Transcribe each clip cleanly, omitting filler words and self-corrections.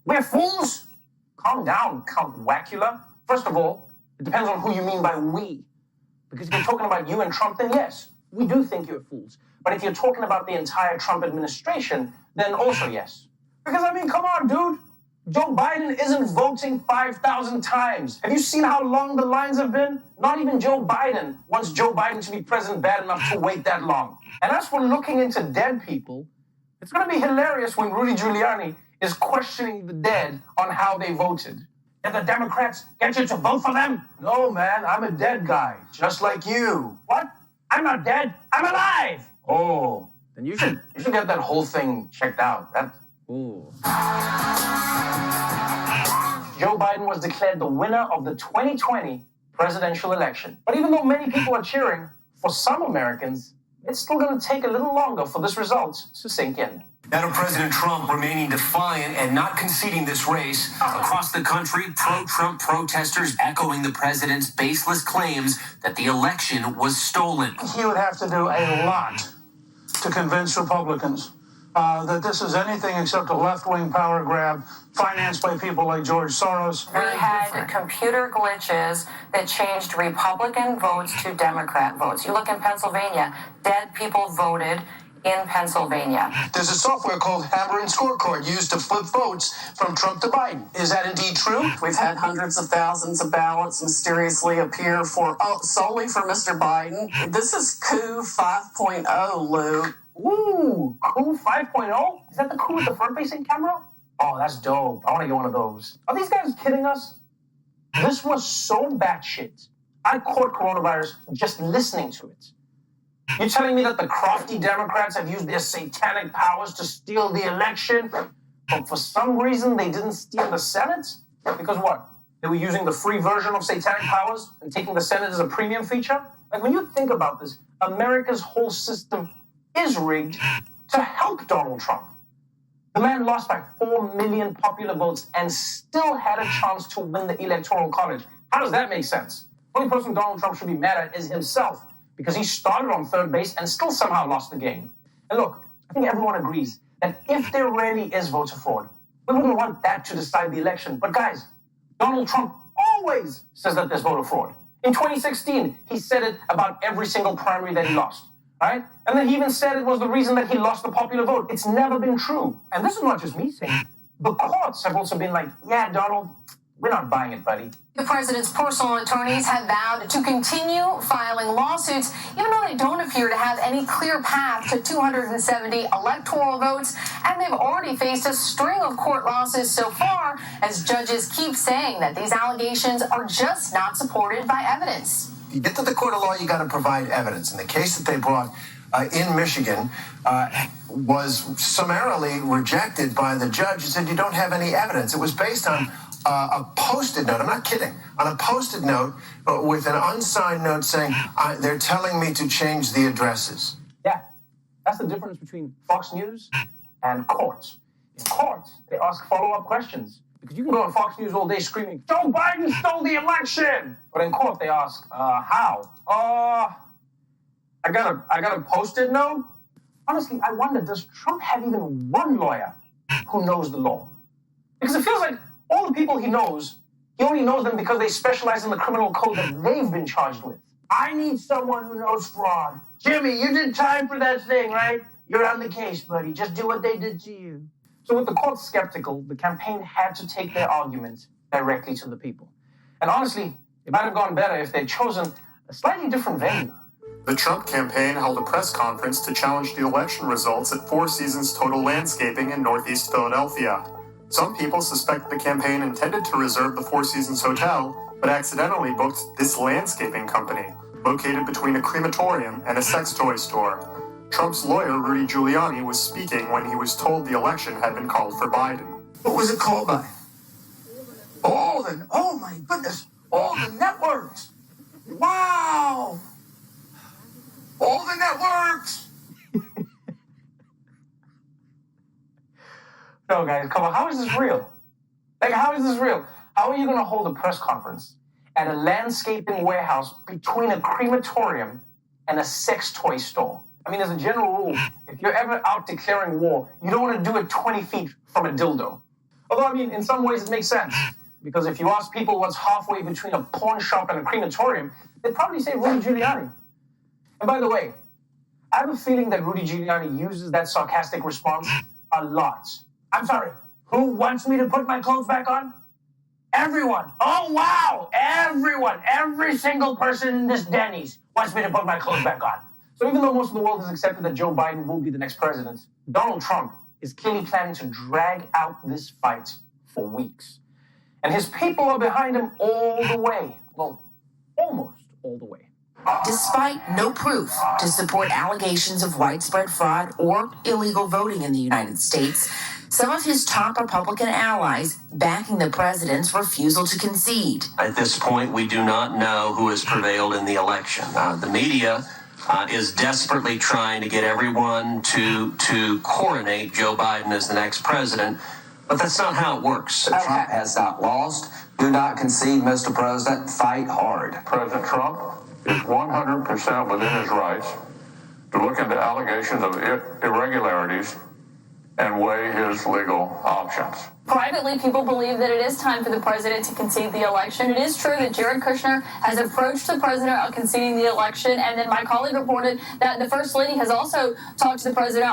We're fools? Calm down, Count Wacula. First of all, it depends on who you mean by we. Because if you're talking about you and Trump, then yes, we do think you're fools. But if you're talking about the entire Trump administration, then also yes. Because, I mean, come on, dude. Joe Biden isn't voting 5,000 times. Have you seen how long the lines have been? Not even Joe Biden wants Joe Biden to be president bad enough to wait that long. And as for looking into dead people, it's going to be hilarious when Rudy Giuliani is questioning the dead on how they voted. Did the Democrats get you to vote for them? No, man, I'm a dead guy, just like you. What? I'm not dead. I'm alive. Oh, then you should get that whole thing checked out. Ooh. Joe Biden was declared the winner of the 2020 presidential election. But even though many people are cheering, for some Americans, it's still going to take a little longer for this result to sink in. Now to President Trump remaining defiant and not conceding this race. Across the country, pro-Trump protesters echoing the president's baseless claims that the election was stolen. He would have to do a lot to convince Republicans that this is anything except a left-wing power grab financed by people like George Soros. We had computer glitches that changed Republican votes to Democrat votes. You look in Pennsylvania, dead people voted in Pennsylvania. There's a software called Hammer and Scorecard used to flip votes from Trump to Biden. Is that indeed true? We've had hundreds of thousands of ballots mysteriously appear solely for Mr. Biden. This is coup 5.0, Lou. Ooh, coup 5.0? Is that the coup with the front-facing camera? Oh, that's dope. I want to get one of those. Are these guys kidding us? This was so batshit. I caught coronavirus just listening to it. You're telling me that the crafty Democrats have used their satanic powers to steal the election, but for some reason they didn't steal the Senate? Because what? They were using the free version of satanic powers and taking the Senate as a premium feature? Like, when you think about this, America's whole system is rigged to help Donald Trump. The man lost by 4 million popular votes and still had a chance to win the Electoral College. How does that make sense? The only person Donald Trump should be mad at is himself, because he started on third base and still somehow lost the game. And look, I think everyone agrees that if there really is voter fraud, we wouldn't want that to decide the election. But guys, Donald Trump always says that there's voter fraud. In 2016, he said it about every single primary that he lost. Right? And then he even said it was the reason that he lost the popular vote. It's never been true. And this is not just me saying. The courts have also been like, yeah, Donald, we're not buying it, buddy. The president's personal attorneys have vowed to continue filing lawsuits, even though they don't appear to have any clear path to 270 electoral votes. And they've already faced a string of court losses so far, as judges keep saying that these allegations are just not supported by evidence. You get to the court of law, you got to provide evidence. And the case that they brought in Michigan was summarily rejected by the judge who said you don't have any evidence. It was based on a posted note. I'm not kidding. On a posted note with an unsigned note saying they're telling me to change the addresses. Yeah, that's the difference between Fox News and courts. In courts, they ask follow-up questions. Because you can go on Fox News all day screaming, Joe Biden stole the election! But in court, they ask, how? I got a post-it note? Honestly, I wonder, does Trump have even one lawyer who knows the law? Because it feels like all the people he only knows them because they specialize in the criminal code that they've been charged with. I need someone who knows fraud. Jimmy, you did time for that thing, right? You're on the case, buddy. Just do what they did to you. So with the court skeptical, the campaign had to take their argument directly to the people. And honestly, it might have gone better if they'd chosen a slightly different venue. The Trump campaign held a press conference to challenge the election results at Four Seasons Total Landscaping in Northeast Philadelphia. Some people suspect the campaign intended to reserve the Four Seasons Hotel, but accidentally booked this landscaping company, located between a crematorium and a sex toy store. Trump's lawyer, Rudy Giuliani, was speaking when he was told the election had been called for Biden. What was it called by? Oh my goodness, all the networks. Wow. All the networks. No, guys, come on, how is this real? Like, how is this real? How are you going to hold a press conference at a landscaping warehouse between a crematorium and a sex toy store? I mean, as a general rule, if you're ever out declaring war, you don't want to do it 20 feet from a dildo. Although, I mean, in some ways it makes sense. Because if you ask people what's halfway between a pawn shop and a crematorium, they'd probably say Rudy Giuliani. And by the way, I have a feeling that Rudy Giuliani uses that sarcastic response a lot. I'm sorry, who wants me to put my clothes back on? Everyone. Oh, wow. Everyone. Every single person in this Denny's wants me to put my clothes back on. So even though most of the world has accepted that Joe Biden will be the next president, Donald Trump is clearly planning to drag out this fight for weeks. And his people are behind him all the way. Well, almost all the way. Despite no proof to support allegations of widespread fraud or illegal voting in the United States, some of his top Republican allies backing the president's refusal to concede. At this point, we do not know who has prevailed in the election. The media is desperately trying to get everyone to coronate Joe Biden as the next president, but that's not how it works. Trump has not lost. Do not concede, Mr. President. Fight hard. President Trump is 100% within his rights to look into allegations of irregularities and weigh his legal options. Privately, people believe that it is time for the president to concede the election. It is true that Jared Kushner has approached the president on conceding the election, and then my colleague reported that the First Lady has also talked to the president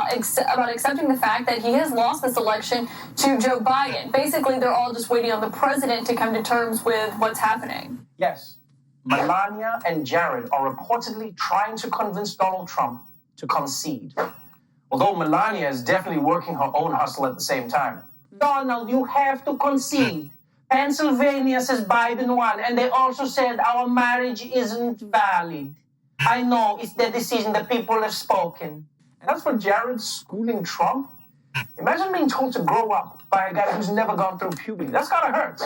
about accepting the fact that he has lost this election to Joe Biden. Basically, they're all just waiting on the president to come to terms with what's happening. Yes, Melania and Jared are reportedly trying to convince Donald Trump to concede. Although Melania is definitely working her own hustle at the same time. Donald, you have to concede. Pennsylvania says Biden won, and they also said our marriage isn't valid. I know, it's the decision the people have spoken. And as for Jared schooling Trump, imagine being told to grow up by a guy who's never gone through puberty. That's gotta hurt.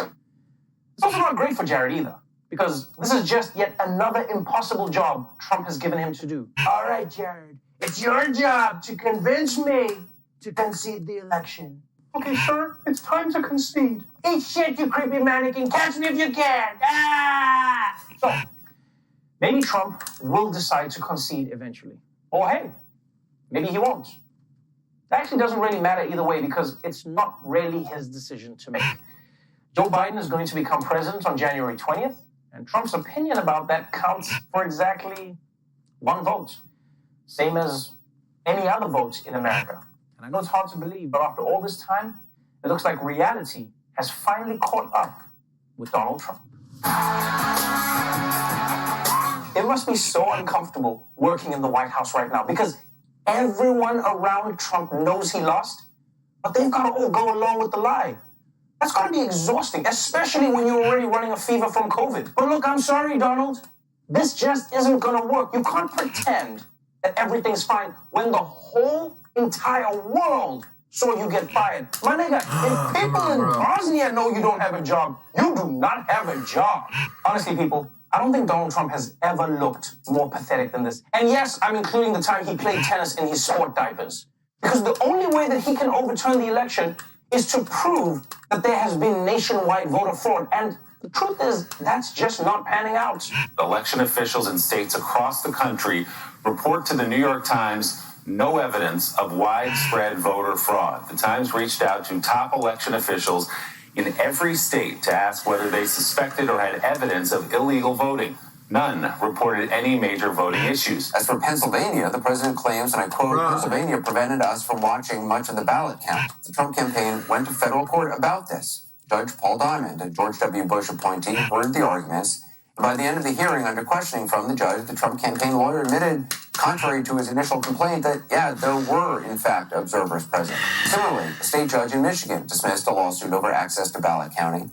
It's also not great for Jared either, because this is just yet another impossible job Trump has given him to do. All right, Jared, it's your job to convince me to concede the election. Okay, sir, it's time to concede. Eat shit, you creepy mannequin. Catch me if you can. Ah! So, maybe Trump will decide to concede eventually. Or hey, maybe he won't. It actually doesn't really matter either way because it's not really his decision to make. Joe Biden is going to become president on January 20th, and Trump's opinion about that counts for exactly one vote. Same as any other vote in America. And I know it's hard to believe, but after all this time, it looks like reality has finally caught up with Donald Trump. It must be so uncomfortable working in the White House right now because everyone around Trump knows he lost, but they've got to all go along with the lie. That's got to be exhausting, especially when you're already running a fever from COVID. But look, I'm sorry, Donald. This just isn't going to work. You can't pretend that everything's fine when the whole entire world saw you get fired. My nigga, if people in Bosnia know you don't have a job, you do not have a job. Honestly, people, I don't think Donald Trump has ever looked more pathetic than this. And yes, I'm including the time he played tennis in his sport diapers. Because the only way that he can overturn the election is to prove that there has been nationwide voter fraud. And the truth is, that's just not panning out. Election officials in states across the country report to the New York Times no evidence of widespread voter fraud. The Times reached out to top election officials in every state to ask whether they suspected or had evidence of illegal voting. None reported any major voting issues. As for Pennsylvania, the president claims, and I quote, Pennsylvania prevented us from watching much of the ballot count. The Trump campaign went to federal court about this. Judge Paul Diamond, a George W. Bush appointee, heard the arguments. And by the end of the hearing, under questioning from the judge, the Trump campaign lawyer admitted, contrary to his initial complaint, that, yeah, there were, in fact, observers present. Similarly, a state judge in Michigan dismissed a lawsuit over access to ballot counting.